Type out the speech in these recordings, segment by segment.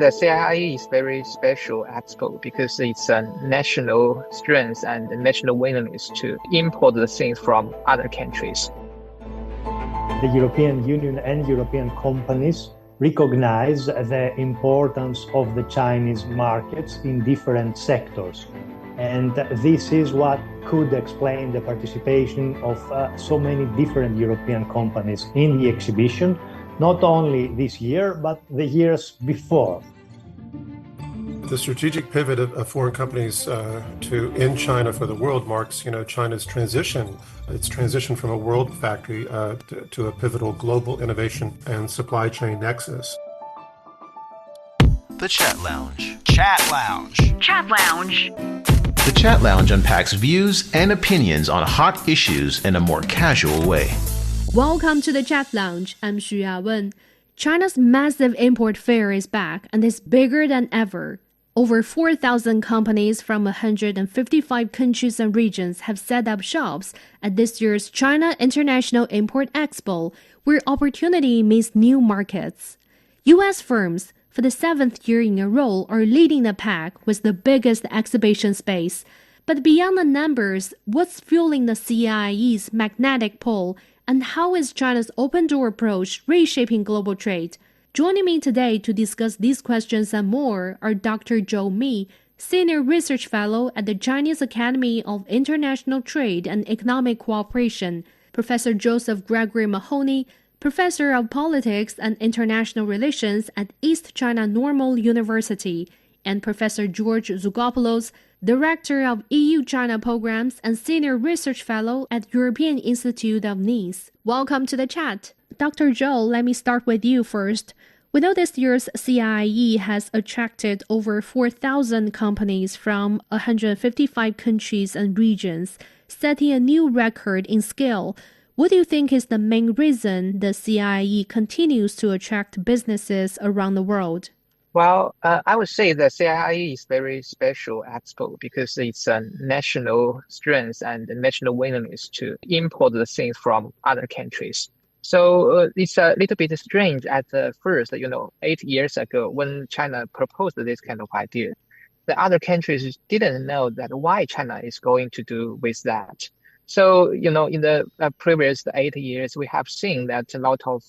The CIIE is very special expo because it's a national strength and a national willingness to import the things from other countries. The European Union and European companies recognize the importance of the Chinese markets in different sectors. And this is what could explain the participation of so many different European companies in the exhibition, not only this year, but the years before. The strategic pivot of foreign companies to in China for the world marks, China's transition. Its transition from a world factory to a pivotal global innovation and supply chain nexus. The Chat Lounge. Chat Lounge. Chat Lounge. The Chat Lounge unpacks views and opinions on hot issues in a more casual way. Welcome to the Chat Lounge. I'm Xu Yawen. China's massive import fair is back and is bigger than ever. Over 4,000 companies from 155 countries and regions have set up shops at this year's China International Import Expo, where opportunity meets new markets. U.S. firms, for the seventh year in a row, are leading the pack with the biggest exhibition space. But beyond the numbers, what's fueling the CIIE's magnetic pull, and how is China's open-door approach reshaping global trade? Joining me today to discuss these questions and more are Dr. Zhou Mi, Senior Research Fellow at the Chinese Academy of International Trade and Economic Cooperation, Professor Josef Gregory Mahoney, Professor of Politics and International Relations at East China Normal University, and Professor George Tzogopoulos, Director of EU-China Programs and Senior Research Fellow at European Institute of Nice. Welcome to the chat. Dr. Zhou, let me start with you first. We know this year's CIIE has attracted over 4,000 companies from 155 countries and regions, setting a new record in scale. What do you think is the main reason the CIIE continues to attract businesses around the world? Well, I would say the CIIE is very special expo because it's a national strength and a national willingness to import the things from other countries. So it's a little bit strange at first, 8 years ago when China proposed this kind of idea. The other countries didn't know that why China is going to do with that. So, in the previous 8 years, we have seen that a lot of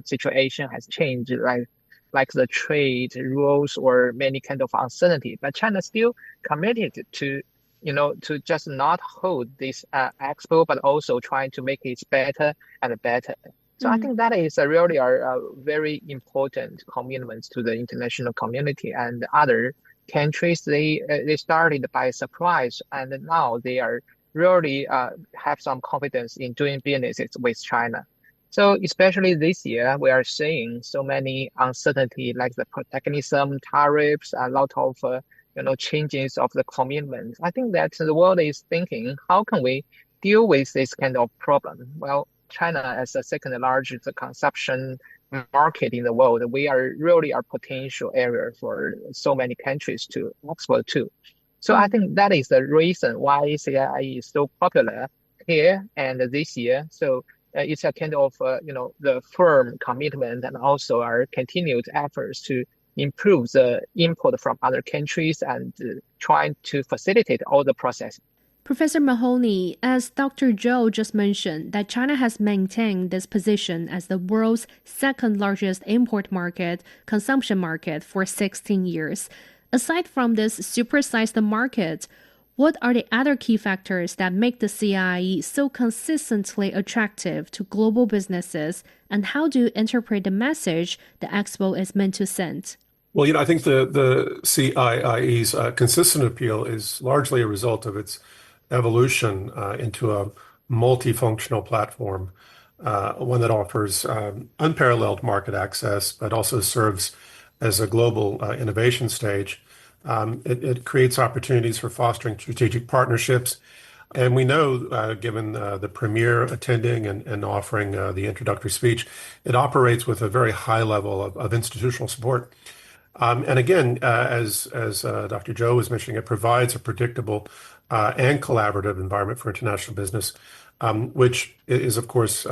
situation has changed, right? Like the trade rules or many kind of uncertainty, but China still committed to to just not hold this expo, but also trying to make it better and better. So I think that is really a very important commitment to the international community and other countries. They started by surprise, and now they are really have some confidence in doing businesses with China. So especially this year, we are seeing so many uncertainty like the protectionism, tariffs, a lot of changes of the commitment. I think that the world is thinking, how can we deal with this kind of problem? Well, China as the second largest consumption market in the world, we are really a potential area for so many countries to export to. So I think that is the reason why CIIE is so popular here and this year. So it's a kind of, the firm commitment and also our continued efforts to improve the import from other countries and trying to facilitate all the process. Professor Mahoney, as Dr. Zhou just mentioned, that China has maintained this position as the world's second largest import market, consumption market for 16 years. Aside from this supersized market, what are the other key factors that make the CIIE so consistently attractive to global businesses, and how do you interpret the message the expo is meant to send? Well, I think the CIIE's consistent appeal is largely a result of its evolution into a multifunctional platform, one that offers unparalleled market access, but also serves as a global innovation stage. It creates opportunities for fostering strategic partnerships. And we know, given the premier attending and offering the introductory speech, it operates with a very high level of institutional support. And again, as Dr. Zhou was mentioning, it provides a predictable and collaborative environment for international business, which is, of course,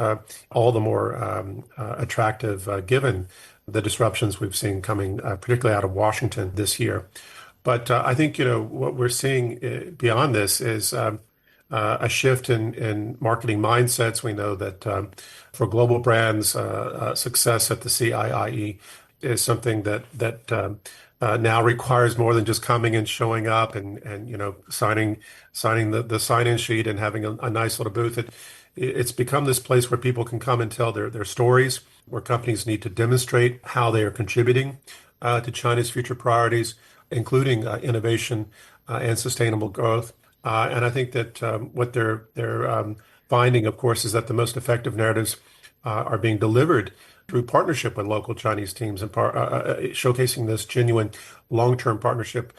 all the more attractive given the disruptions we've seen coming, particularly out of Washington this year. But I think, what we're seeing beyond this is a shift in marketing mindsets. We know that for global brands, success at the CIIE is something that now requires more than just coming and showing up and signing the sign-in sheet and having a nice little booth. It's become this place where people can come and tell their stories, where companies need to demonstrate how they are contributing to China's future priorities, including innovation and sustainable growth. And I think that what they're finding, of course, is that the most effective narratives are being delivered through partnership with local Chinese teams and showcasing this genuine long-term partnership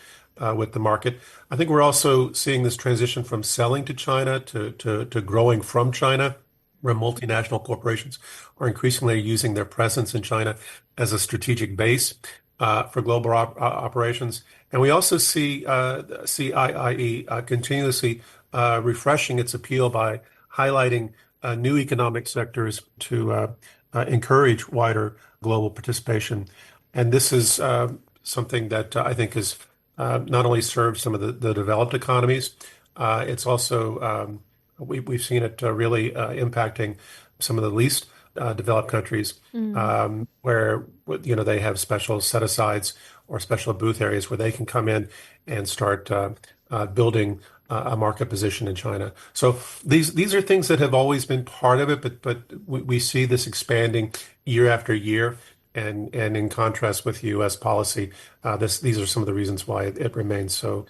with the market. I think we're also seeing this transition from selling to China to growing from China, where multinational corporations are increasingly using their presence in China as a strategic base for global operations. And we also see CIIE continuously refreshing its appeal by highlighting new economic sectors to encourage wider global participation. And this is something that I think has not only served some of the developed economies, it's also, we've seen it really impacting some of the least developed countries, where they have special set-asides or special booth areas where they can come in and start building a market position in China. So these are things that have always been part of it, but we see this expanding year after year. And in contrast with U.S. policy, these are some of the reasons why it remains so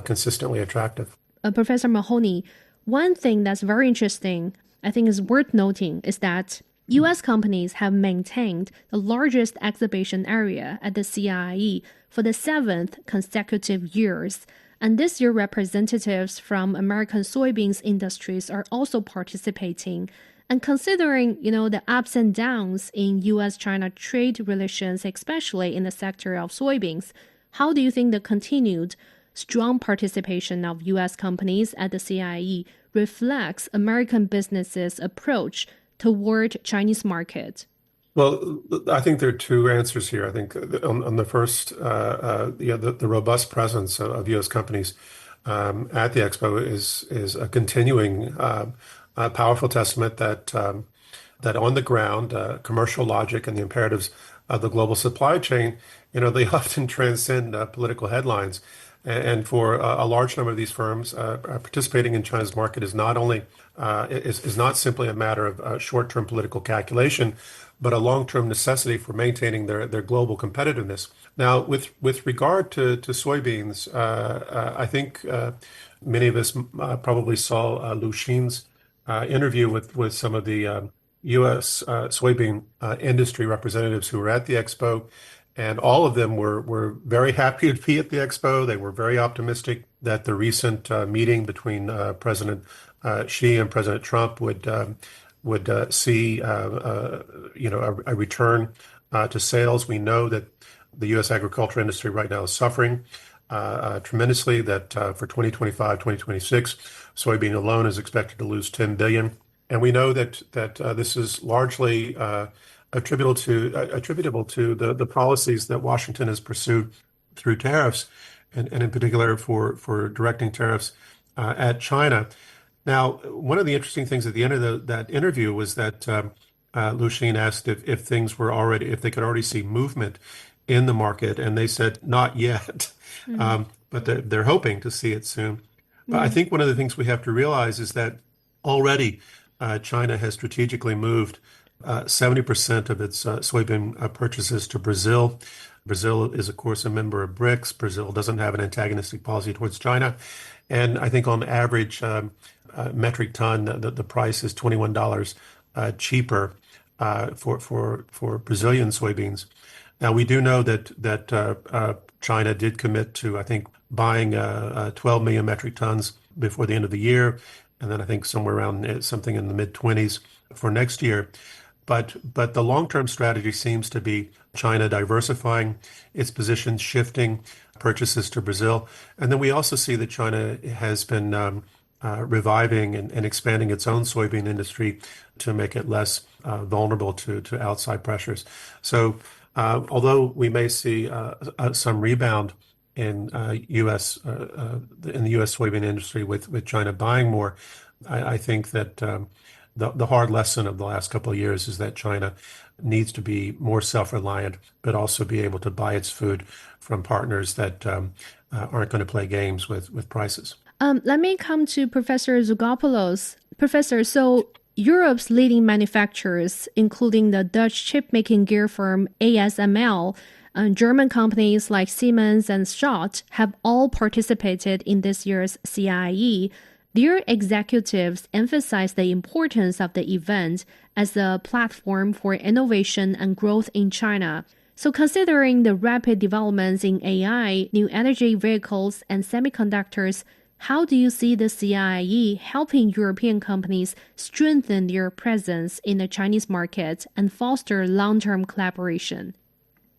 consistently attractive. Professor Mahoney, one thing that's very interesting, I think is worth noting, is that U.S. companies have maintained the largest exhibition area at the CIIE for the 7th consecutive years. And this year, representatives from American soybeans industries are also participating. And considering, the ups and downs in U.S.-China trade relations, especially in the sector of soybeans, how do you think the continued strong participation of U.S. companies at the CIIE reflects American businesses' approach toward Chinese market? Well, I think there are two answers here. I think on the first, the robust presence of U.S. companies at the expo is a continuing powerful testament that on the ground, commercial logic and the imperatives of the global supply chain, they often transcend political headlines. And for a large number of these firms, participating in China's market is not only is not simply a matter of short-term political calculation, but a long-term necessity for maintaining their global competitiveness. Now, with regard to soybeans, I think many of us probably saw Lu Xin's interview with some of the U.S. Soybean industry representatives who were at the expo. And all of them were very happy to be at the expo. They were very optimistic that the recent meeting between President Xi and President Trump would see a return to sales. We know that the U.S. agriculture industry right now is suffering tremendously. That for 2025, 2026, soybean alone is expected to lose 10 billion, and we know that this is largely attributable to the policies that Washington has pursued through tariffs, and in particular for directing tariffs at China. Now, one of the interesting things at the end of that interview was that Lu Xin asked if they could already see movement in the market, and they said not yet, but they're hoping to see it soon. But I think one of the things we have to realize is that already China has strategically moved 70% of its soybean purchases to Brazil. Brazil is, of course, a member of BRICS. Brazil doesn't have an antagonistic policy towards China. And I think on average, metric ton, the price is $21 cheaper for Brazilian soybeans. Now, we do know that China did commit to, I think, buying 12 million metric tons before the end of the year. And then I think somewhere around something in the mid-20s for next year. But the long-term strategy seems to be China diversifying its positions, shifting purchases to Brazil. And then we also see that China has been reviving and expanding its own soybean industry to make it less vulnerable to outside pressures. So although we may see some rebound in U.S. In the U.S. soybean industry with China buying more, I think that the hard lesson of the last couple of years is that China needs to be more self-reliant, but also be able to buy its food from partners that aren't going to play games with prices. Let me come to Professor Tzogopoulos. Professor, so Europe's leading manufacturers, including the Dutch chip-making gear firm ASML, German companies like Siemens and Schott, have all participated in this year's CIIE. Their executives emphasize the importance of the event as a platform for innovation and growth in China. So considering the rapid developments in AI, new energy vehicles, and semiconductors, how do you see the CIIE helping European companies strengthen their presence in the Chinese market and foster long-term collaboration?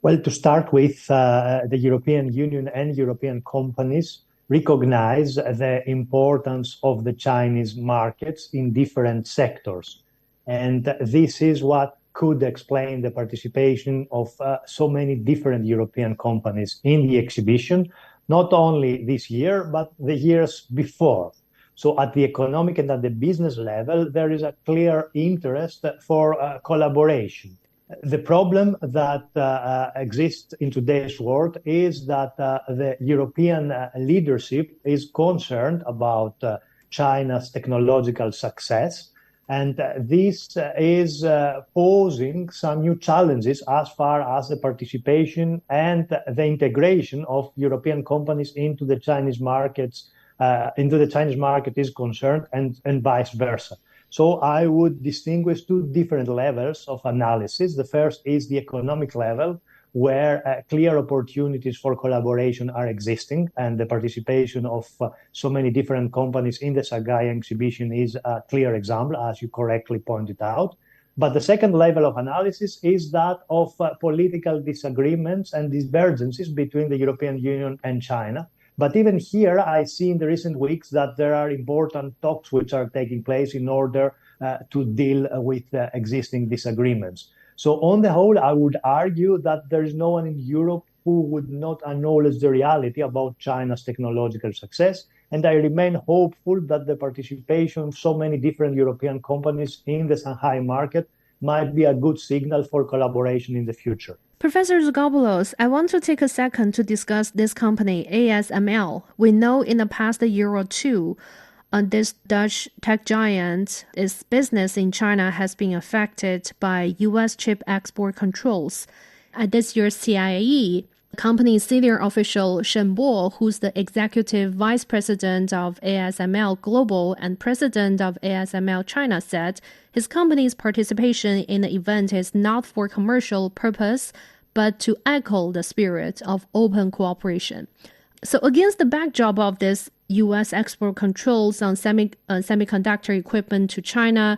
Well, to start with, the European Union and European companies recognize the importance of the Chinese markets in different sectors. And this is what could explain the participation of so many different European companies in the exhibition, not only this year, but the years before. So at the economic and at the business level, there is a clear interest for collaboration. The problem that exists in today's world is that the European leadership is concerned about China's technological success, and this is posing some new challenges as far as the participation and the integration of European companies into the Chinese markets, is concerned, and vice versa. So I would distinguish two different levels of analysis. The first is the economic level, where clear opportunities for collaboration are existing, and the participation of so many different companies in the Shanghai exhibition is a clear example, as you correctly pointed out. But the second level of analysis is that of political disagreements and divergences between the European Union and China. But even here, I see in the recent weeks that there are important talks which are taking place in order to deal with existing disagreements. So on the whole, I would argue that there is no one in Europe who would not acknowledge the reality about China's technological success. And I remain hopeful that the participation of so many different European companies in the Shanghai market might be a good signal for collaboration in the future. Professor Tzogopoulos, I want to take a second to discuss this company, ASML. We know in the past year or two, this Dutch tech giant, its business in China has been affected by U.S. chip export controls. At this year's CIIE, company's senior official Shen Bo, who's the executive vice president of ASML Global and president of ASML China, said his company's participation in the event is not for commercial purpose, but to echo the spirit of open cooperation. So against the backdrop of this U.S. export controls on semiconductor equipment to China,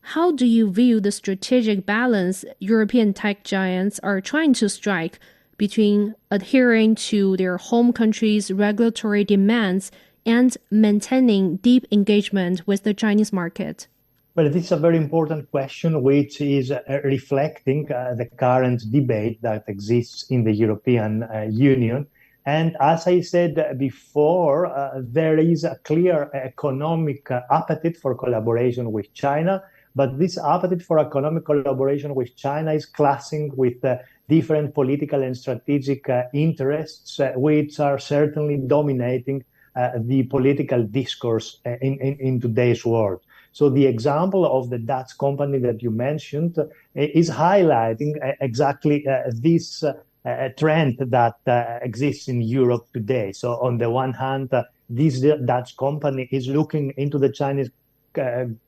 how do you view the strategic balance European tech giants are trying to strike between adhering to their home country's regulatory demands and maintaining deep engagement with the Chinese market? Well, this is a very important question, which is reflecting the current debate that exists in the European Union. And as I said before, there is a clear economic appetite for collaboration with China, but this appetite for economic collaboration with China is clashing with different political and strategic interests, which are certainly dominating the political discourse in today's world. So the example of the Dutch company that you mentioned is highlighting exactly this trend that exists in Europe today. So on the one hand, this Dutch company is looking into the Chinese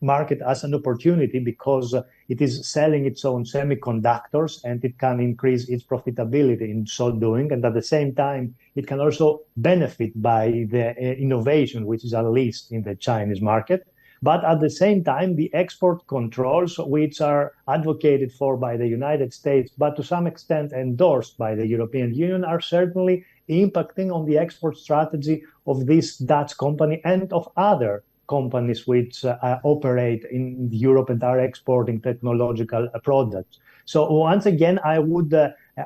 market as an opportunity because it is selling its own semiconductors and it can increase its profitability in so doing. And at the same time, it can also benefit by the innovation which is unleashed in the Chinese market. But at the same time, the export controls, which are advocated for by the United States, but to some extent endorsed by the European Union, are certainly impacting on the export strategy of this Dutch company and of other companies which operate in Europe and are exporting technological products. So once again, I would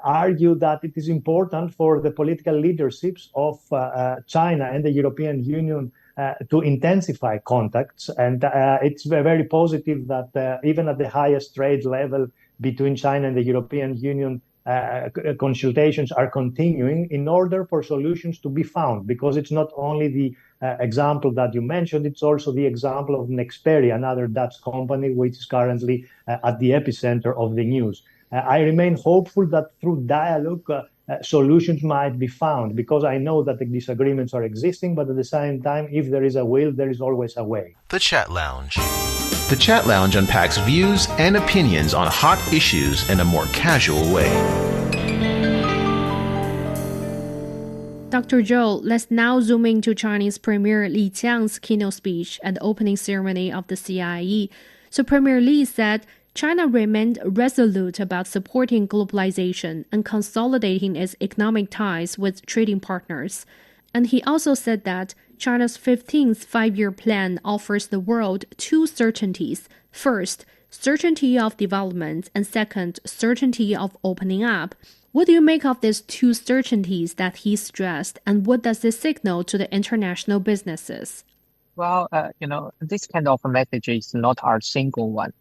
argue that it is important for the political leaderships of China and the European Union to intensify contacts. And it's very positive that even at the highest trade level between China and the European Union, consultations are continuing in order for solutions to be found, because it's not only the example that you mentioned, it's also the example of Nexperia, another Dutch company, which is currently at the epicenter of the news. I remain hopeful that through dialogue, solutions might be found, because I know that the disagreements are existing, but at the same time, if there is a will, there is always a way. The Chat Lounge. The Chat Lounge unpacks views and opinions on hot issues in a more casual way. Dr. Zhou, let's now zoom into Chinese Premier Li Qiang's keynote speech at the opening ceremony of the CIIE. So Premier Li said China remained resolute about supporting globalization and consolidating its economic ties with trading partners. And he also said that China's 15th five-year plan offers the world two certainties. First, certainty of development, and second, certainty of opening up. What do you make of these two certainties that he stressed, and what does this signal to the international businesses? Well, this kind of message is not our single one.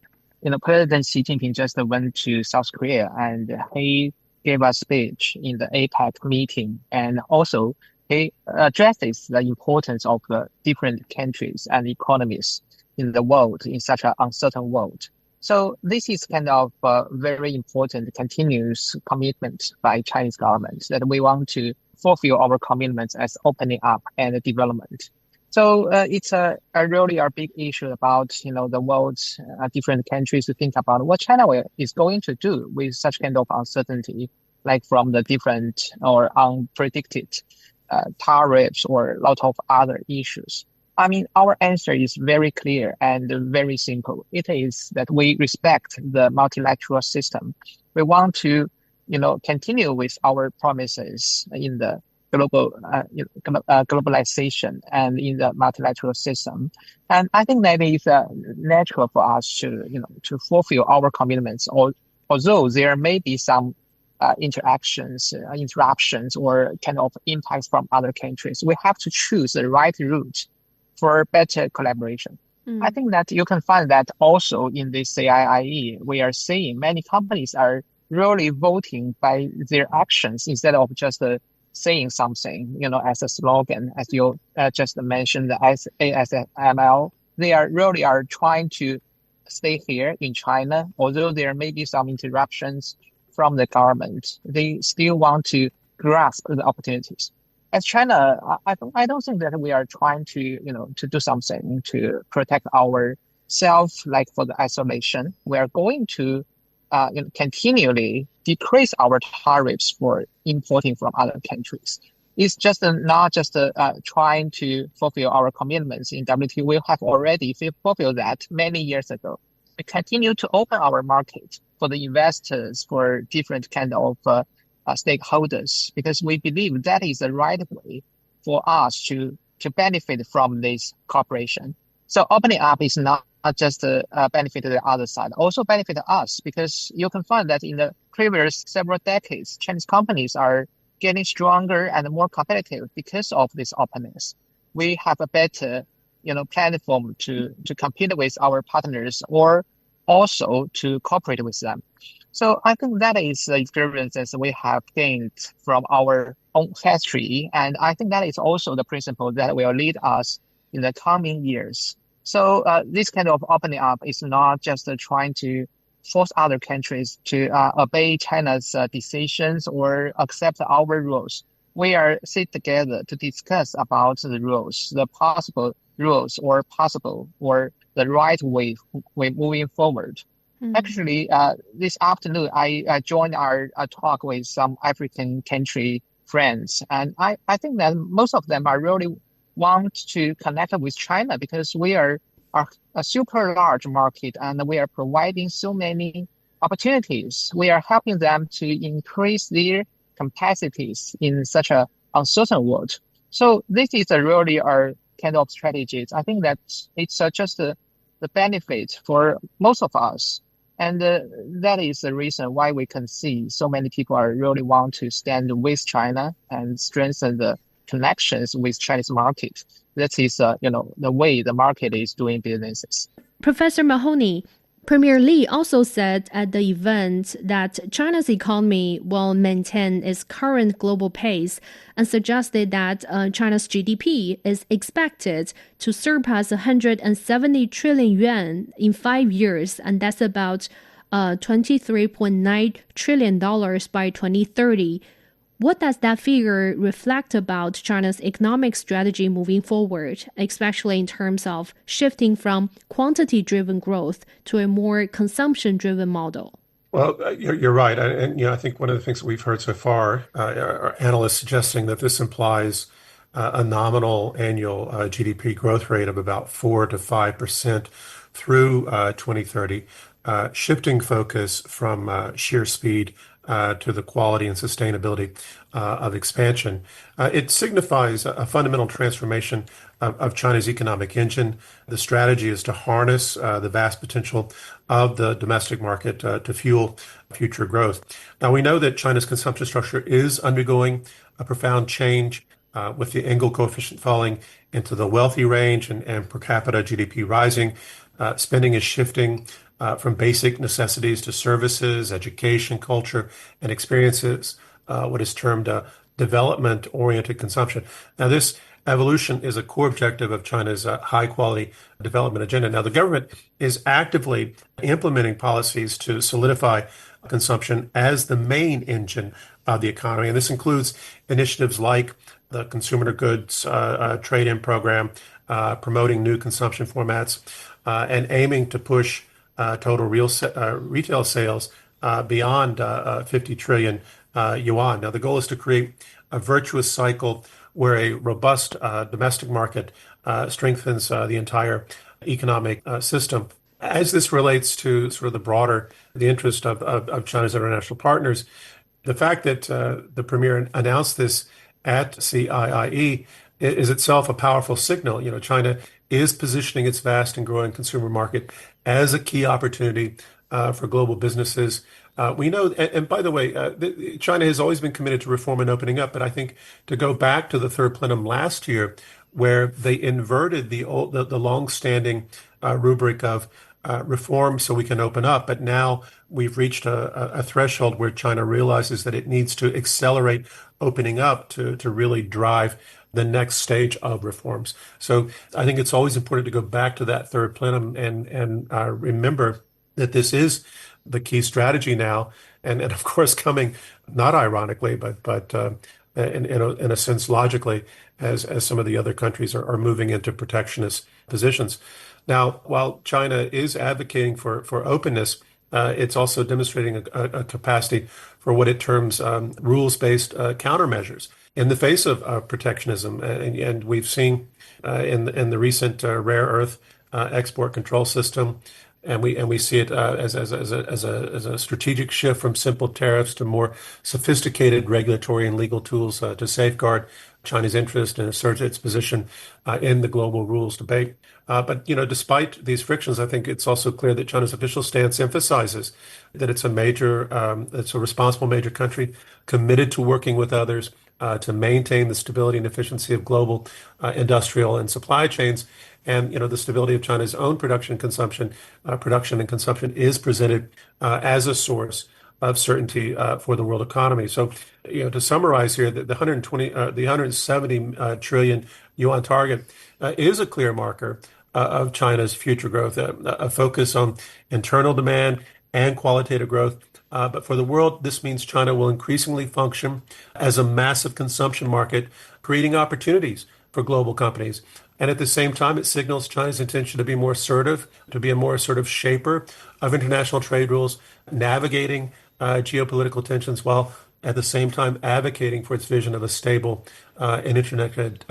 President Xi Jinping just went to South Korea and he gave a speech in the APEC meeting, and also he addresses the importance of the different countries and economies in the world, in such an uncertain world. So this is kind of a very important continuous commitment by Chinese government that we want to fulfill our commitments as opening up and development. So it's a really a big issue about the world's different countries to think about what China is going to do with such kind of uncertainty, like from the different or unpredicted tariffs or a lot of other issues. I mean, our answer is very clear and very simple. It is that we respect the multilateral system. We want to, continue with our promises in the globalization and in the multilateral system. And I think that is natural for us to fulfill our commitments, although there may be some interruptions, or kind of impacts from other countries. We have to choose the right route for better collaboration. I think that you can find that also in the CIIE. We are seeing many companies are really voting by their actions instead of just saying something, as a slogan, as you just mentioned, the ASML. They are trying to stay here in China, although there may be some interruptions from the government. They still want to grasp the opportunities. As China, I don't think that we are trying to do something to protect ourselves, like for the isolation. We are going to continually decrease our tariffs for importing from other countries. It's just not just trying to fulfill our commitments in WTO. We have already fulfilled that many years ago. We continue to open our market for the investors, for different kind of stakeholders, because we believe that is the right way for us to benefit from this cooperation. So opening up is not just a benefit to the other side, also benefit us, because you can find that in the previous several decades, Chinese companies are getting stronger and more competitive because of this openness. We have a better, platform to compete with our partners, or also to cooperate with them. So I think that is the experiences we have gained from our own history. And I think that is also the principle that will lead us in the coming years. So this kind of opening up is not just trying to force other countries to obey China's decisions or accept our rules. We are sit together to discuss about the rules, the possible rules, or the right way moving forward. Actually, this afternoon, I joined our talk with some African country friends, and I think that most of them are really want to connect with China, because we are are a super large market, and we are providing so many opportunities. We are helping them to increase their capacities in such a uncertain world. So this is a really our kind of strategies. I think that it's just the benefit for most of us. And that is the reason why we can see so many people are really want to stand with China and strengthen the connections with Chinese market. That is, the way the market is doing businesses. Professor Mahoney, Premier Li also said at the event that China's economy will maintain its current global pace and suggested that China's GDP is expected to surpass 170 trillion yuan in 5 years, and that's about $23.9 trillion by 2030. What does that figure reflect about China's economic strategy moving forward, especially in terms of shifting from quantity-driven growth to a more consumption-driven model? Well, you're right. And I think one of the things that we've heard so far are analysts suggesting that this implies a nominal annual GDP growth rate of about 4 to 5% through 2030, shifting focus from sheer speed to the quality and sustainability of expansion. It signifies a fundamental transformation of China's economic engine. The strategy is to harness the vast potential of the domestic market to fuel future growth. Now, we know that China's consumption structure is undergoing a profound change with the Engel coefficient falling into the wealthy range and per capita GDP rising. Spending is shifting from basic necessities to services, education, culture, and experiences, what is termed development-oriented consumption. Now, this evolution is a core objective of China's high-quality development agenda. Now, the government is actively implementing policies to solidify consumption as the main engine of the economy, and this includes initiatives like the Consumer Goods Trade-in Program, promoting new consumption formats, and aiming to push total retail sales beyond 50 trillion yuan. Now, the goal is to create a virtuous cycle where a robust domestic market strengthens the entire economic system. As this relates to sort of the interest of China's international partners, the fact that the premier announced this at CIIE is itself a powerful signal. China is positioning its vast and growing consumer market as a key opportunity for global businesses. We know, and by the way, China has always been committed to reform and opening up, but I think to go back to the third plenum last year, where they inverted the long-standing rubric of reform so we can open up, but now we've reached a threshold where China realizes that it needs to accelerate opening up to really drive the next stage of reforms. So I think it's always important to go back to that third plenum and remember that this is the key strategy now, and of course coming not ironically, but in a sense logically, as some of the other countries are moving into protectionist positions. Now, while China is advocating for openness, it's also demonstrating a capacity for what it terms rules-based countermeasures in the face of protectionism. And we've seen in the recent rare earth export control system, and we see it as a strategic shift from simple tariffs to more sophisticated regulatory and legal tools to safeguard China's interest and assert its position in the global rules debate. But despite these frictions, I think it's also clear that China's official stance emphasizes that it's a responsible major country committed to working with others to maintain the stability and efficiency of global industrial and supply chains. And the stability of China's own production and consumption is presented as a source of certainty for the world economy. So, to summarize here, the 170 trillion yuan target is a clear marker of China's future growth, a focus on internal demand and qualitative growth. But for the world, this means China will increasingly function as a massive consumption market, creating opportunities for global companies. And at the same time, it signals China's intention to be more assertive, to be a more assertive shaper of international trade rules, navigating geopolitical tensions while at the same time advocating for its vision of a stable and interconnected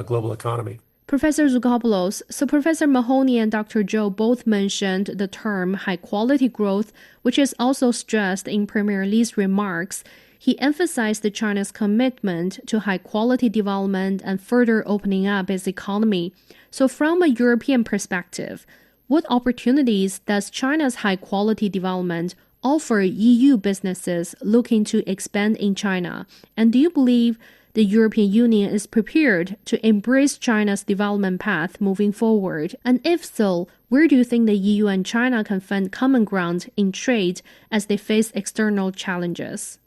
global economy. Professor Tzogopoulos, so Professor Mahoney and Dr. Zhou both mentioned the term high-quality growth, which is also stressed in Premier Li's remarks. He emphasized China's commitment to high-quality development and further opening up its economy. So from a European perspective, what opportunities does China's high-quality development offer EU businesses looking to expand in China? And do you believe the European Union is prepared to embrace China's development path moving forward? And if so, where do you think the EU and China can find common ground in trade as they face external challenges?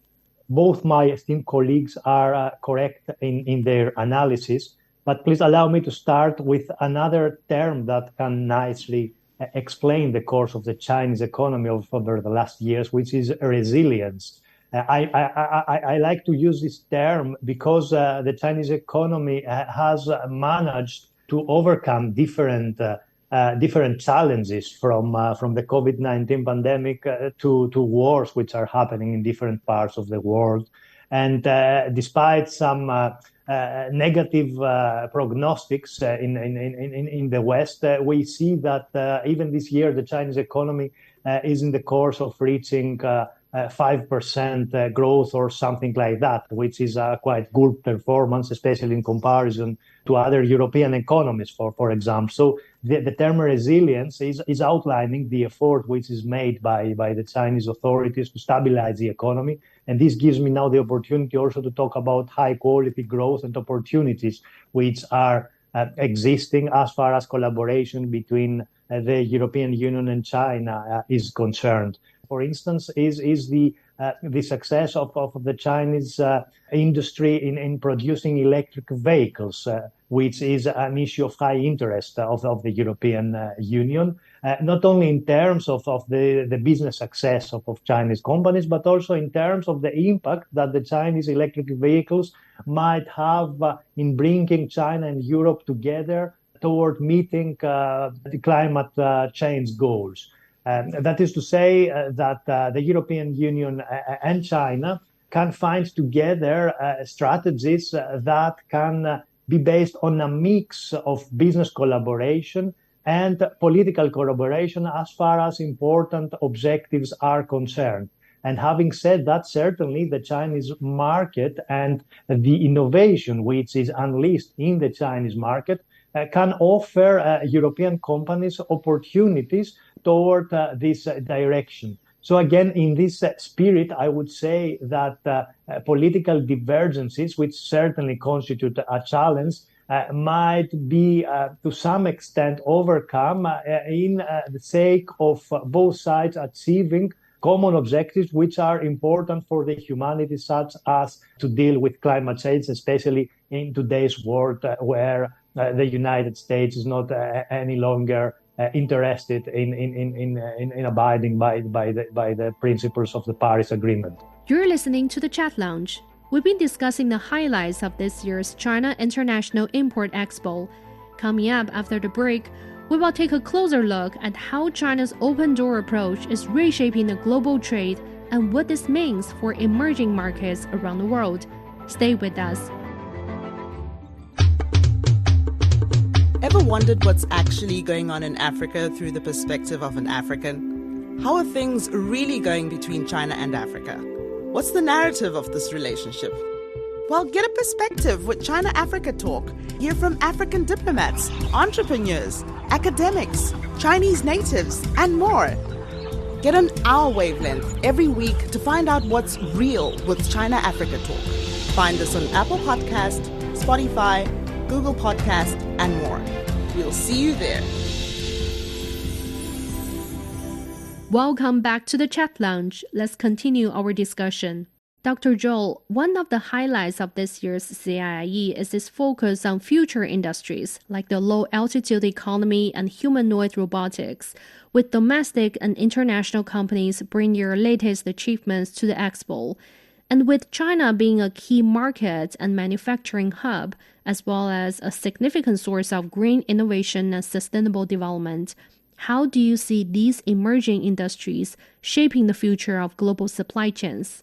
Both my esteemed colleagues are correct in their analysis, but please allow me to start with another term that can nicely explain the course of the Chinese economy over the last years, which is resilience. I like to use this term because the Chinese economy has managed to overcome different challenges from the COVID-19 pandemic to wars which are happening in different parts of the world. And despite some negative prognostics in the West, we see that even this year the Chinese economy is in the course of reaching 5% growth or something like that, which is a quite good performance, especially in comparison to other European economies, for example. So the term resilience is outlining the effort which is made by the Chinese authorities to stabilize the economy. And this gives me now the opportunity also to talk about high quality growth and opportunities which are existing as far as collaboration between the European Union and China is concerned. For instance, is the success of the Chinese industry in producing electric vehicles, which is an issue of high interest of the European Union, not only in terms of the business success of Chinese companies, but also in terms of the impact that the Chinese electric vehicles might have in bringing China and Europe together toward meeting the climate change goals. That is to say that the European Union and China can find together strategies that can be based on a mix of business collaboration and political collaboration as far as important objectives are concerned. And having said that, certainly the Chinese market and the innovation which is unleashed in the Chinese market can offer European companies opportunities toward this direction. So again, in this spirit, I would say that political divergences, which certainly constitute a challenge, might be to some extent overcome in the sake of both sides achieving common objectives which are important for the humanity, such as to deal with climate change, especially in today's world where the United States is not any longer interested in abiding by the principles of the Paris Agreement. You're listening to the Chat Lounge. We've been discussing the highlights of this year's China International Import Expo. Coming up after the break, we will take a closer look at how China's open door approach is reshaping the global trade and what this means for emerging markets around the world. Stay with us. Ever wondered what's actually going on in Africa through the perspective of an African? How are things really going between China and Africa? What's the narrative of this relationship? Well, get a perspective with China-Africa Talk. Hear from African diplomats, entrepreneurs, academics, Chinese natives, and more. Get on our wavelength every week to find out what's real with China-Africa Talk. Find us on Apple Podcast, Spotify, Google Podcast, and more. We'll see you there. Welcome back to the Chat Lounge. Let's continue our discussion. Dr. Zhou, one of the highlights of this year's CIIE is its focus on future industries like the low-altitude economy and humanoid robotics, with domestic and international companies bringing their latest achievements to the expo. And with China being a key market and manufacturing hub, as well as a significant source of green innovation and sustainable development, how do you see these emerging industries shaping the future of global supply chains?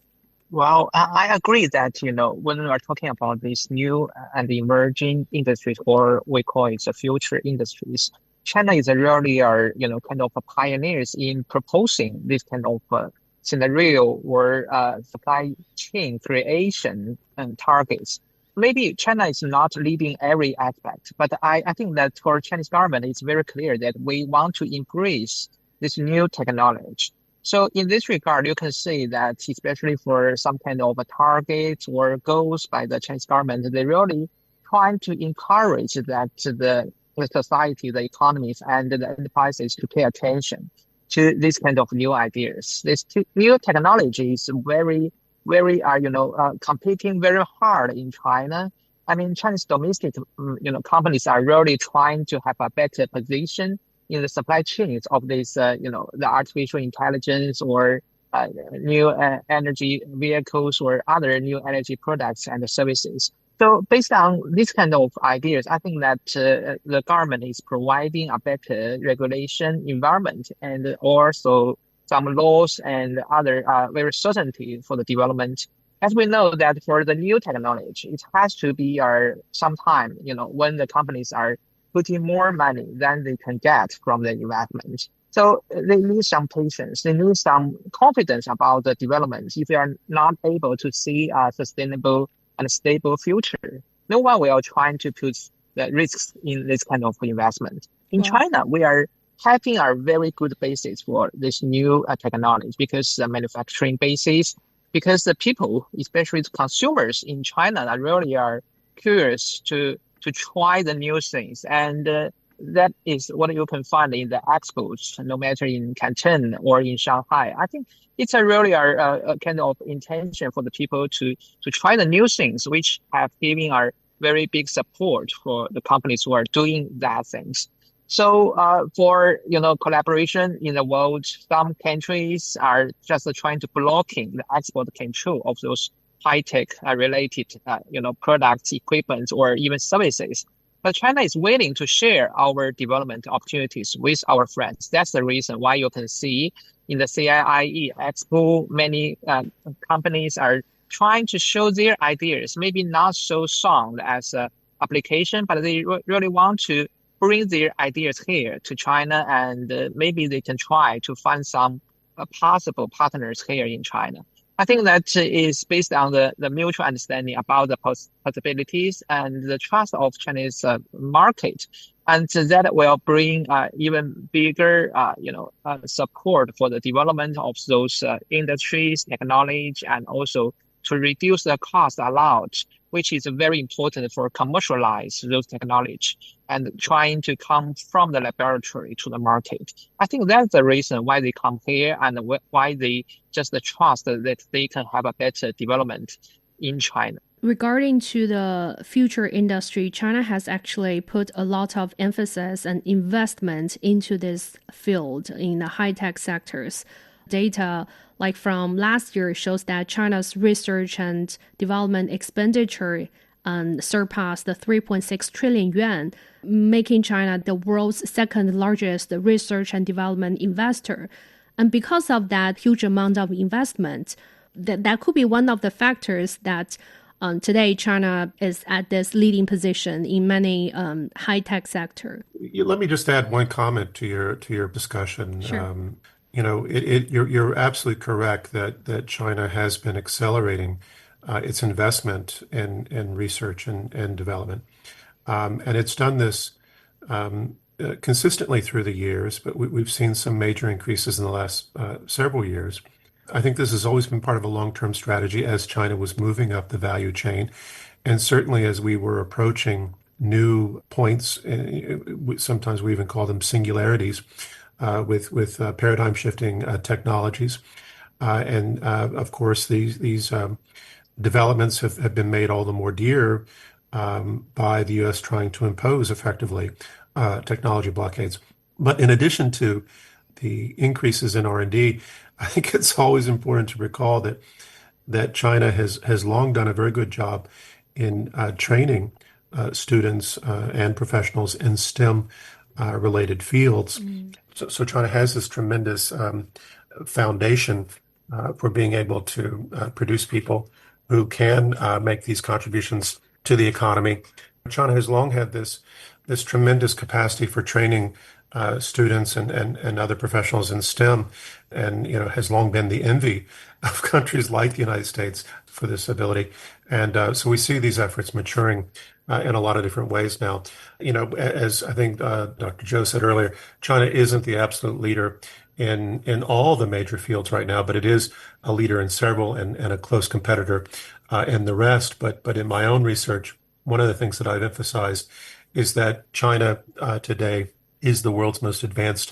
Well, I agree that, when we are talking about these new and emerging industries, or we call it the future industries, China is really kind of a pioneers in proposing this kind of scenario or supply chain creation and targets. Maybe China is not leading every aspect, but I think that for Chinese government, it's very clear that we want to embrace this new technology. So in this regard, you can see that especially for some kind of a target or goals by the Chinese government, they really trying to encourage that the society, the economies, and the enterprises to pay attention to this kind of new ideas. This new technology is very, competing very hard in China. I mean, Chinese domestic, companies are really trying to have a better position in the supply chains of this, the artificial intelligence or new energy vehicles or other new energy products and services. So based on these kind of ideas, I think that the government is providing a better regulation environment and also some laws and other very certainty for the development. As we know that for the new technology, it has to be sometime, when the companies are putting more money than they can get from the investment. So they need some patience. They need some confidence about the development. If they are not able to see a sustainable and stable future, no one will try to put the risks in this kind of investment. In Wow. China, we are having a very good basis for this new technology because the manufacturing basis, because the people, especially the consumers in China, are curious to try the new things. And that is what you can find in the expos, no matter in Canton or in Shanghai. I think it's a kind of intention for the people to try the new things, which have given our very big support for the companies who are doing that things. So for collaboration in the world, some countries are just trying to blocking the export control of those high-tech related products, equipment, or even services. But China is willing to share our development opportunities with our friends. That's the reason why you can see in the CIIE Expo, many companies are trying to show their ideas, maybe not so sound as a application, but they really want to bring their ideas here to China, and maybe they can try to find some possible partners here in China. I think that is based on the mutual understanding about the possibilities and the trust of Chinese market, and that will bring even bigger, support for the development of those industries, technology, and also to reduce the cost a lot, which is very important for commercialize those technology and trying to come from the laboratory to the market. I think that's the reason why they come here and why they just trust that they can have a better development in China. Regarding to the future industry, China has actually put a lot of emphasis and investment into this field in the high-tech sectors. Data like from last year shows that China's research and development expenditure surpassed the 3.6 trillion yuan, making China the world's second largest research and development investor. And because of that huge amount of investment, that could be one of the factors that today China is at this leading position in many high-tech sector. Let me just add one comment to your discussion. Sure. You're absolutely correct that China has been accelerating its investment in research and development. And it's done this consistently through the years, but we've seen some major increases in the last several years. I think this has always been part of a long-term strategy as China was moving up the value chain. And certainly as we were approaching new points, sometimes we even call them singularities, with paradigm shifting technologies. And of course, these developments have been made all the more dear by the U.S. trying to impose effectively technology blockades. But in addition to the increases in R&D, I think it's always important to recall that China has long done a very good job in training students and professionals in STEM related fields. So China has this tremendous foundation for being able to produce people who can make these contributions to the economy. China has long had this tremendous capacity for training students and other professionals in STEM, and has long been the envy of countries like the United States for this ability. And so we see these efforts maturing in a lot of different ways now. As I think Dr. Zhou said earlier, China isn't the absolute leader in all the major fields right now, but it is a leader in several and a close competitor in the rest. But in my own research, one of the things that I've emphasized is that China today is the world's most advanced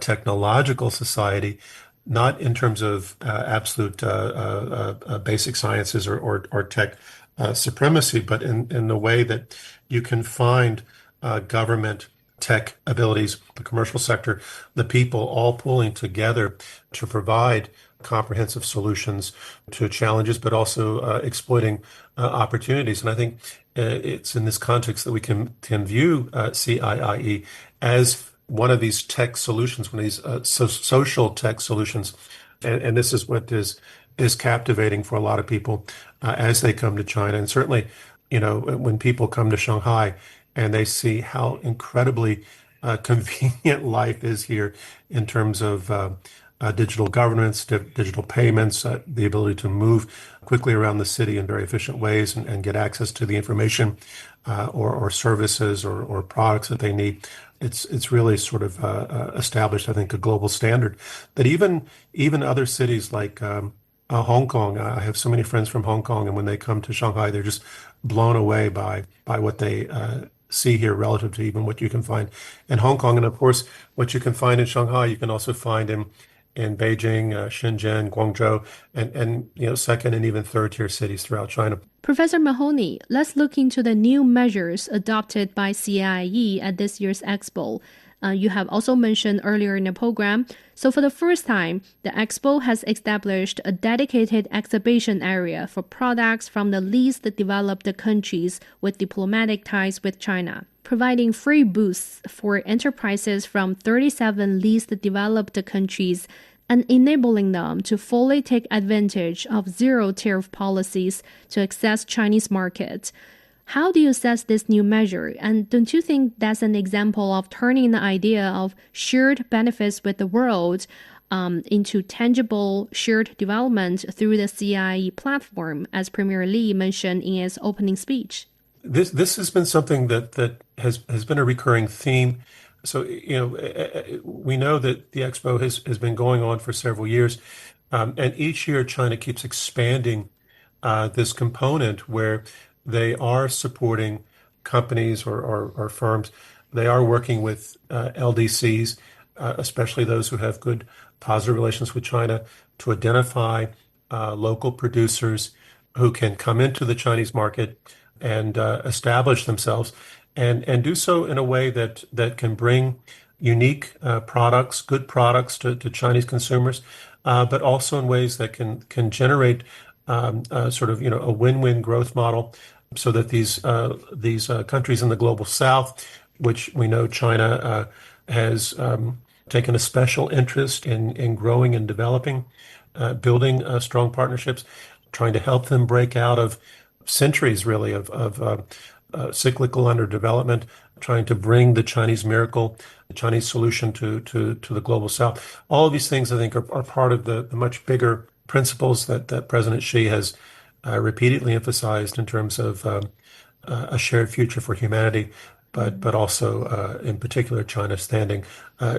technological society, not in terms of absolute basic sciences or tech supremacy, but in the way that you can find government tech abilities, the commercial sector, the people all pulling together to provide comprehensive solutions to challenges, but also exploiting opportunities. And I think it's in this context that we can view CIIE as one of these tech solutions, one of these social tech solutions. And this is what is captivating for a lot of people as they come to China. And certainly, when people come to Shanghai and they see how incredibly convenient life is here in terms of digital governance, digital payments, the ability to move quickly around the city in very efficient ways and get access to the information or services or products that they need. It's really sort of established, I think, a global standard that even other cities like Hong Kong. I have so many friends from Hong Kong, and when they come to Shanghai, they're just blown away by what they see here relative to even what you can find in Hong Kong. And of course, what you can find in Shanghai, you can also find in Beijing, Shenzhen, Guangzhou, and second and even third tier cities throughout China. Professor Mahoney, let's look into the new measures adopted by CIIE at this year's Expo. You have also mentioned earlier in the program. So for the first time, the Expo has established a dedicated exhibition area for products from the least developed countries with diplomatic ties with China, providing free booths for enterprises from 37 least developed countries and enabling them to fully take advantage of zero tariff policies to access Chinese market. How do you assess this new measure? And don't you think that's an example of turning the idea of shared benefits with the world into tangible shared development through the CIIE platform, as Premier Li mentioned in his opening speech? This has been something that has been a recurring theme. So, we know that the Expo has been going on for several years, and each year China keeps expanding this component where they are supporting companies or firms. They are working with LDCs, especially those who have good, positive relations with China, to identify local producers who can come into the Chinese market and establish themselves and do so in a way that can bring unique products, good products to Chinese consumers, but also in ways that can generate sort of a win-win growth model, so that these countries in the global South, which we know China has taken a special interest in growing and developing, building strong partnerships, trying to help them break out of centuries really of cyclical underdevelopment, trying to bring the Chinese miracle, the Chinese solution to the global South. All of these things, I think, are part of the much bigger principles that President Xi has repeatedly emphasized in terms of a shared future for humanity, but also in particular China standing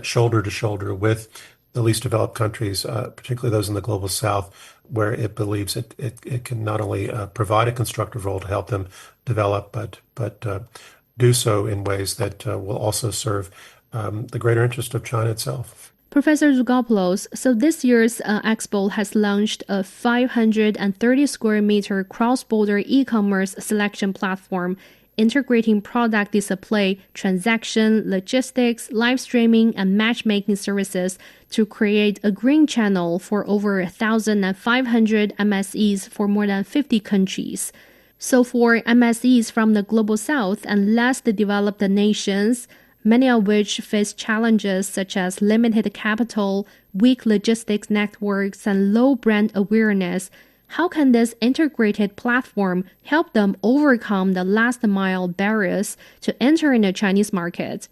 shoulder to shoulder with the least developed countries, particularly those in the global South, where it believes it can not only provide a constructive role to help them develop, but do so in ways that will also serve the greater interest of China itself. Professor Tzogopoulos, so this year's Expo has launched a 530 square meter cross-border e-commerce selection platform integrating product display, transaction, logistics, live streaming, and matchmaking services to create a green channel for over 1,500 MSEs for more than 50 countries. So for MSEs from the global South and less developed nations, many of which face challenges such as limited capital, weak logistics networks, and low brand awareness. How can this integrated platform help them overcome the last mile barriers to entering the Chinese market?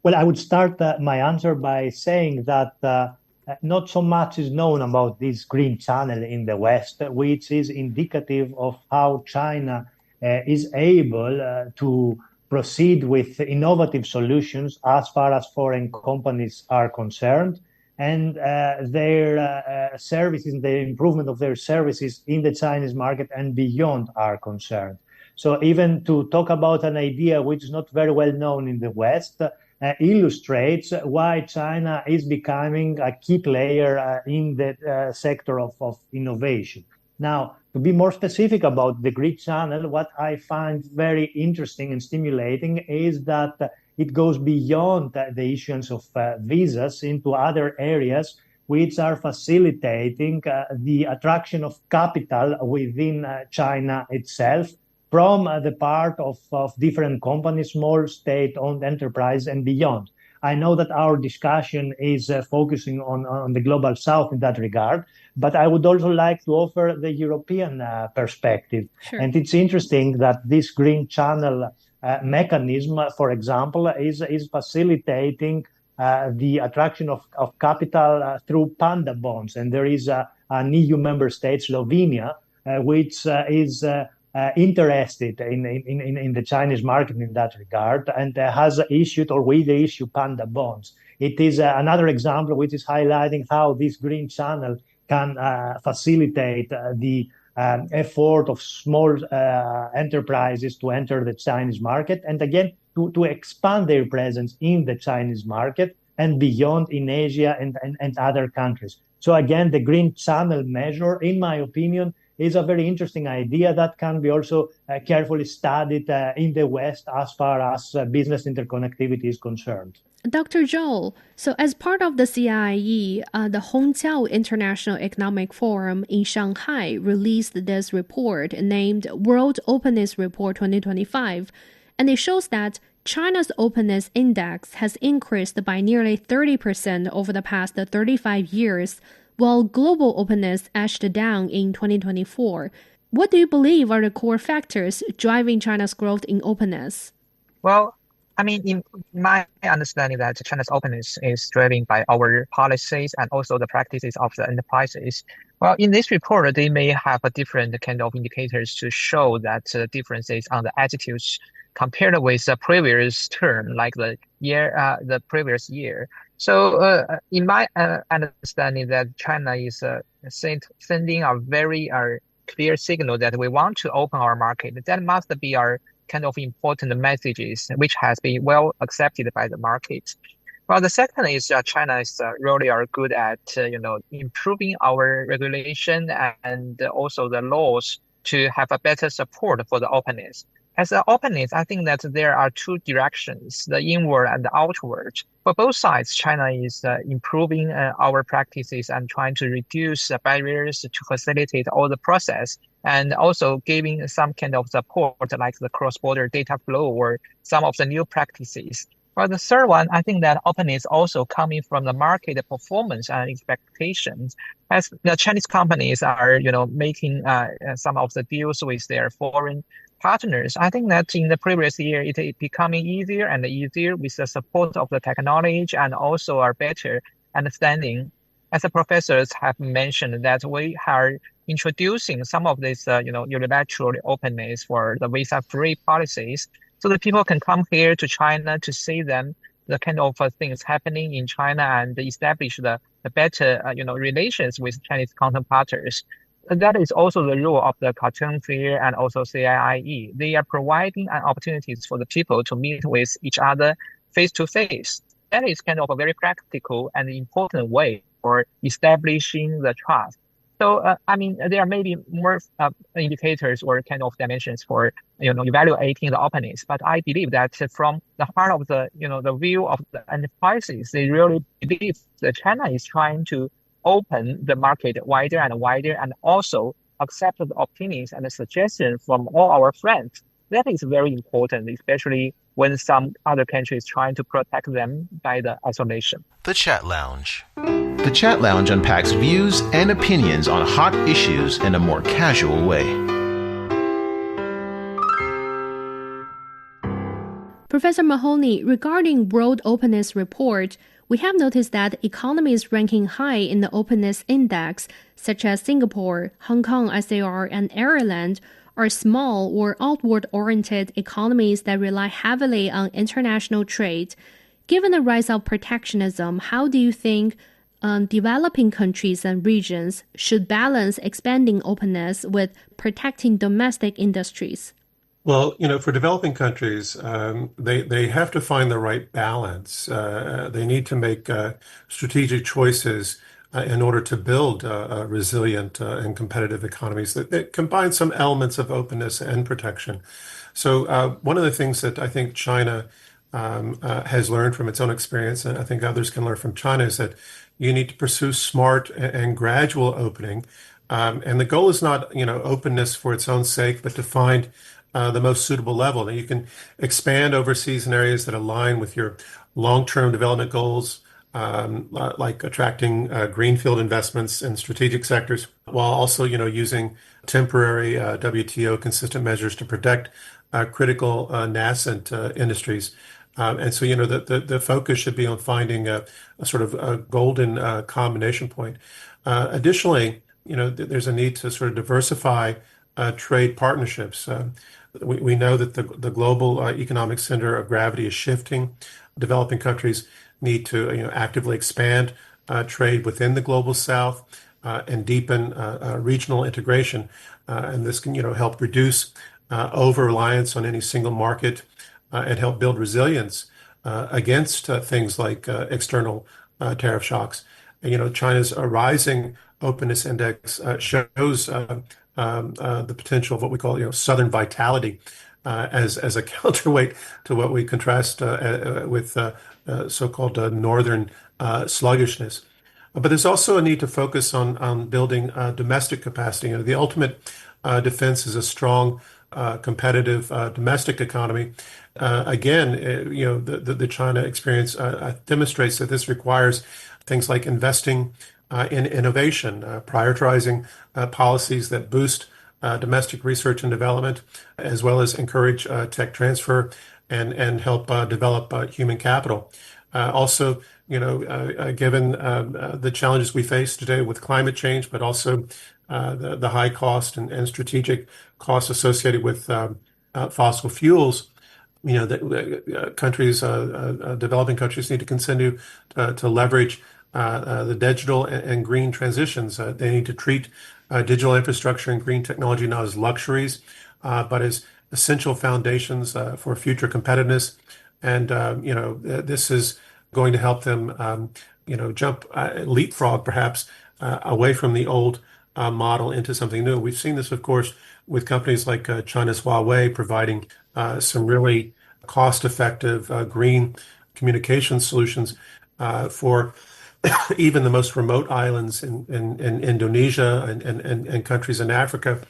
Well, I would start my answer by saying that not so much is known about this green channel in the West, which is indicative of how China is able to proceed with innovative solutions as far as foreign companies are concerned, and their services, the improvement of their services in the Chinese market and beyond are concerned. So even to talk about an idea which is not very well known in the West, illustrates why China is becoming a key player in the sector of innovation. Now, to be more specific about the Green Channel, what I find very interesting and stimulating is that it goes beyond the issuance of visas into other areas which are facilitating the attraction of capital within China itself, from the part of different companies, small state-owned enterprise and beyond. I know that our discussion is focusing on the global south in that regard, but I would also like to offer the European perspective. Sure. And it's interesting that this green channel mechanism, for example, is facilitating the attraction of capital through panda bonds. And there is an EU member state, Slovenia, which is interested in the Chinese market in that regard, and has issued or will issue panda bonds. It is another example which is highlighting how this green channel can facilitate the effort of small enterprises to enter the Chinese market, and again to expand their presence in the Chinese market and beyond in Asia and other countries. So again, the green channel measure, in my opinion, is a very interesting idea that can be also carefully studied in the West as far as business interconnectivity is concerned. Dr. Zhou, so as part of the CIIE, the Hongqiao International Economic Forum in Shanghai released this report named World Openness Report 2025, and it shows that China's openness index has increased by nearly 30% over the past 35 years, while global openness edged down in 2024. What do you believe are the core factors driving China's growth in openness? Well, I mean, in my understanding that China's openness is driven by our policies and also the practices of the enterprises. Well, in this report, they may have a different kind of indicators to show that differences on the attitudes compared with the previous term, like the previous year. So, in my understanding, that China is sending a very clear signal that we want to open our market. That must be our kind of important messages, which has been well accepted by the market. Well, the second is China is really are good at improving our regulation and also the laws to have a better support for the openness. As an openness, I think that there are two directions, the inward and the outward. For both sides, China is improving our practices and trying to reduce barriers to facilitate all the process, and also giving some kind of support like the cross-border data flow or some of the new practices. But the third one, I think that openness also coming from the market performance and expectations. As the Chinese companies are, making some of the deals with their foreign partners, I think that in the previous year, it is becoming easier and easier with the support of the technology and also our better understanding. As the professors have mentioned, that we are introducing some of this, unilateral openness for the visa-free policies, so that people can come here to China to see the kind of things happening in China and establish the better, relations with Chinese counterparts. That is also the role of the Cartoon Fair and also CIIE. They are providing opportunities for the people to meet with each other face to face. That is kind of a very practical and important way for establishing the trust. So, there may be more indicators or kind of dimensions for, evaluating the openness. But I believe that from the heart of the, the view of the enterprises, they really believe that China is trying to open the market wider and wider and also accept the opinions and the suggestions from all our friends. That is very important, especially when some other countries trying to protect them by the isolation. The Chat Lounge. The Chat Lounge unpacks views and opinions on hot issues in a more casual way. Professor Mahoney, regarding World Openness Report, we have noticed that economies ranking high in the Openness Index, such as Singapore, Hong Kong SAR, and Ireland, are small or outward-oriented economies that rely heavily on international trade. Given the rise of protectionism, how do you think developing countries and regions should balance expanding openness with protecting domestic industries? Well, for developing countries, they have to find the right balance. They need to make strategic choices in order to build resilient and competitive economies that combine some elements of openness and protection. So one of the things that I think China has learned from its own experience, and I think others can learn from China, is that you need to pursue smart and gradual opening. And the goal is not, openness for its own sake, but to find the most suitable level. And you can expand overseas in areas that align with your long-term development goals, like attracting greenfield investments in strategic sectors, while also, using temporary WTO consistent measures to protect critical nascent industries. And so, the focus should be on finding a sort of a golden combination point. Additionally, there's a need to sort of diversify trade partnerships. We know that the global economic center of gravity is shifting. Developing countries need to actively expand trade within the global south and deepen regional integration. And this can help reduce over-reliance on any single market and help build resilience against things like external tariff shocks. China's rising openness index shows the potential of what we call southern vitality as a counterweight to what we contrast with so-called northern sluggishness. But there's also a need to focus on building domestic capacity. The ultimate defense is a strong, competitive domestic economy. Again, the China experience demonstrates that this requires things like investing in innovation, prioritizing policies that boost domestic research and development, as well as encourage tech transfer and help develop human capital. Also, given the challenges we face today with climate change, but also the high cost and strategic costs associated with fossil fuels, developing countries need to continue to leverage the digital and green transitions. They need to treat digital infrastructure and green technology not as luxuries, but as essential foundations for future competitiveness. And this is going to help them, leapfrog perhaps away from the old model into something new. We've seen this, of course, with companies like China's Huawei providing some really cost-effective green communication solutions for even the most remote islands in Indonesia and countries in Africa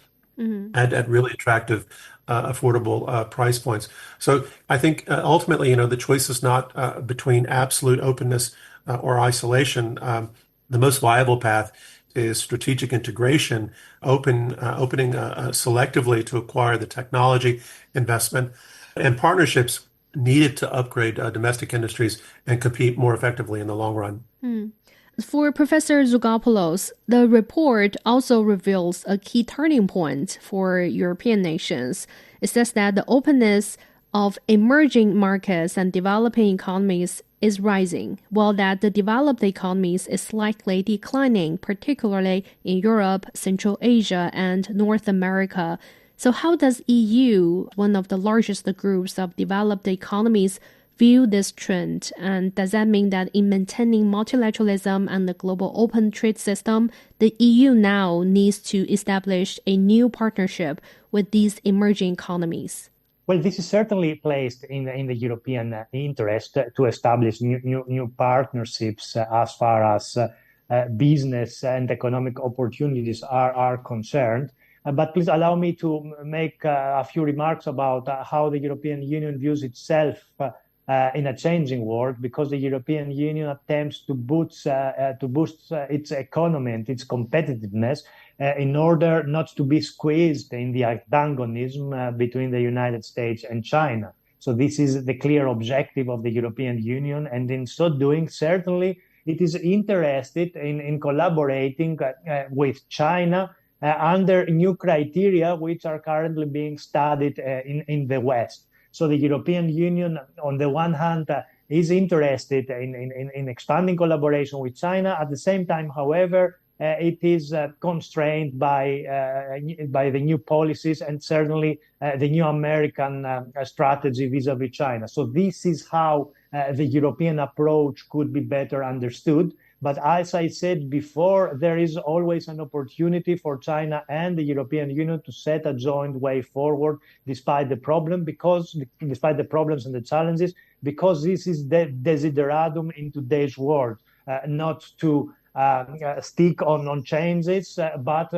at really attractive, affordable price points. So I think ultimately, the choice is not between absolute openness or isolation. The most viable path is strategic integration, opening selectively to acquire the technology, investment, and partnerships needed to upgrade domestic industries and compete more effectively in the long run. For Professor Tzogopoulos, the report also reveals a key turning point for European nations. It says that the openness of emerging markets and developing economies is rising, while that the developed economies is slightly declining, particularly in Europe, Central Asia, and North America. So how does EU, one of the largest groups of developed economies, view this trend? And does that mean that in maintaining multilateralism and the global open trade system, the EU now needs to establish a new partnership with these emerging economies? Well, this is certainly placed in the European interest to establish new partnerships as far as business and economic opportunities are concerned. But please allow me to make a few remarks about how the European Union views itself in a changing world, because the European Union attempts to boost its economy and its competitiveness in order not to be squeezed in the antagonism between the United States and China. So this is the clear objective of the European Union, and in so doing, certainly it is interested in collaborating with China under new criteria which are currently being studied in the West. So the European Union, on the one hand, is interested in expanding collaboration with China. At the same time, however, it is constrained by the new policies and certainly the new American strategy vis-a-vis China. So this is how the European approach could be better understood. But as I said before, there is always an opportunity for China and the European Union to set a joint way forward despite the problems and the challenges, because this is the desideratum in today's world, not to stick on changes, but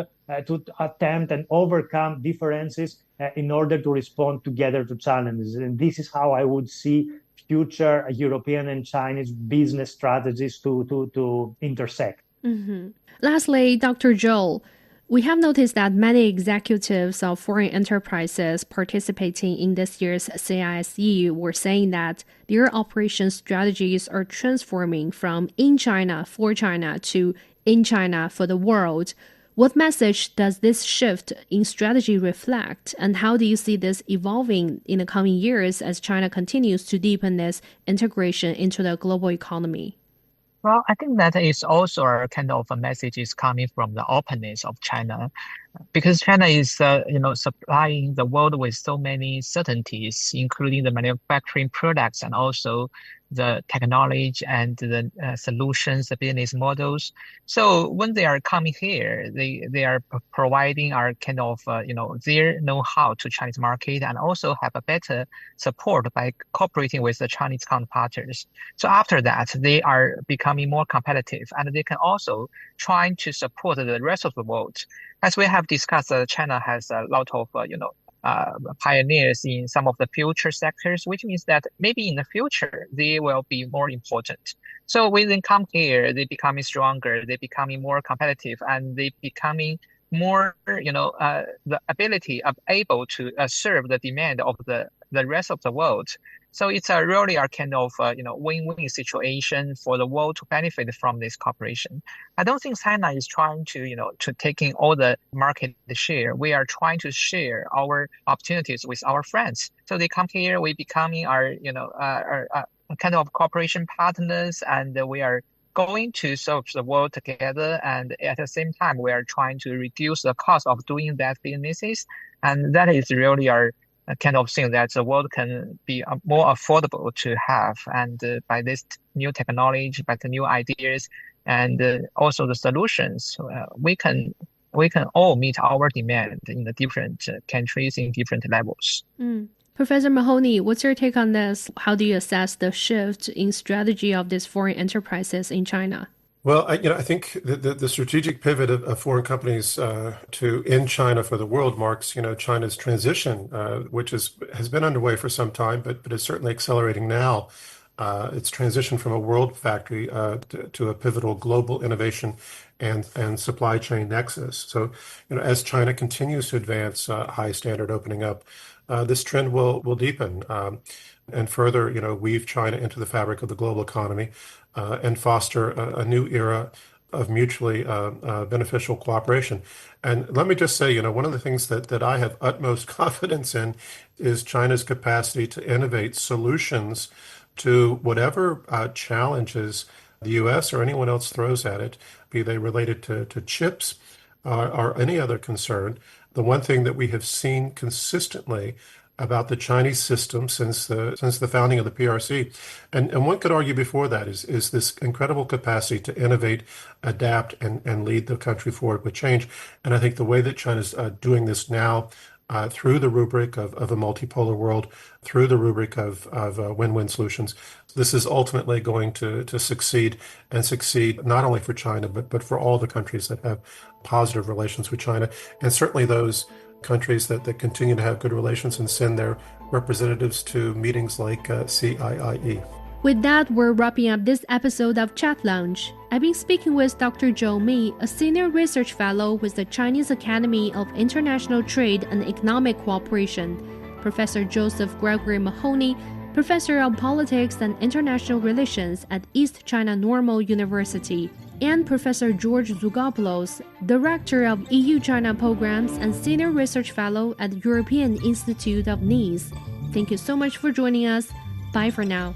to attempt and overcome differences in order to respond together to challenges. And this is how I would see future European and Chinese business strategies to intersect. Mm-hmm. Lastly, Dr. Zhou, we have noticed that many executives of foreign enterprises participating in this year's CIIE were saying that their operation strategies are transforming from in China for China to in China for the world. What message does this shift in strategy reflect, and how do you see this evolving in the coming years as China continues to deepen its integration into the global economy? Well, I think that is also a kind of a message is coming from the openness of China, because China is, supplying the world with so many certainties, including the manufacturing products and also the technology and the solutions, the business models. So when they are coming here, they are providing our kind of, their know-how to Chinese market, and also have a better support by cooperating with the Chinese counterparts. So after that, they are becoming more competitive, and they can also try to support the rest of the world. As we have discussed, China has a lot of, pioneers in some of the future sectors, which means that maybe in the future, they will be more important. So when they come here, they becoming stronger, they becoming more competitive, and they becoming more, the ability of able to serve the demand of the rest of the world. So it's really a kind of, win-win situation for the world to benefit from this cooperation. I don't think China is trying to, to taking all the market share. We are trying to share our opportunities with our friends. So they come here, we becoming our, our kind of cooperation partners, and we are going to serve the world together. And at the same time, we are trying to reduce the cost of doing that businesses. And that is really our kind of thing that the world can be more affordable to have. And by this new technology, by the new ideas, and also the solutions, we can all meet our demand in the different countries in different levels. Professor Mahoney, what's your take on this? How do you assess the shift in strategy of these foreign enterprises in China? Well, I think the strategic pivot of foreign companies to in China for the world marks, China's transition, which has been underway for some time, but is certainly accelerating now. Its transition from a world factory to a pivotal global innovation and supply chain nexus. So, as China continues to advance high standard opening up, this trend will deepen and further, weave China into the fabric of the global economy and foster a new era of mutually beneficial cooperation. And let me just say, one of the things that I have utmost confidence in is China's capacity to innovate solutions to whatever challenges the U.S. or anyone else throws at it, be they related to chips or any other concern. The one thing that we have seen consistently about the Chinese system since the founding of the PRC, and one could argue before that, is this incredible capacity to innovate, adapt, and lead the country forward with change. And I think the way that China's doing this now through the rubric of a multipolar world, through the rubric of win-win solutions. This is ultimately going to succeed, and succeed not only for China, but for all the countries that have positive relations with China, and certainly those countries that continue to have good relations and send their representatives to meetings like CIIE. With that, we're wrapping up this episode of Chat Lounge. I've been speaking with Dr. Zhou Mi, a senior research fellow with the Chinese Academy of International Trade and Economic Cooperation, Professor Josef Gregory Mahoney, Professor of Politics and International Relations at East China Normal University, and Professor George Tzogopoulos, Director of EU-China Programs and Senior Research Fellow at European Institute of Nice. Thank you so much for joining us. Bye for now.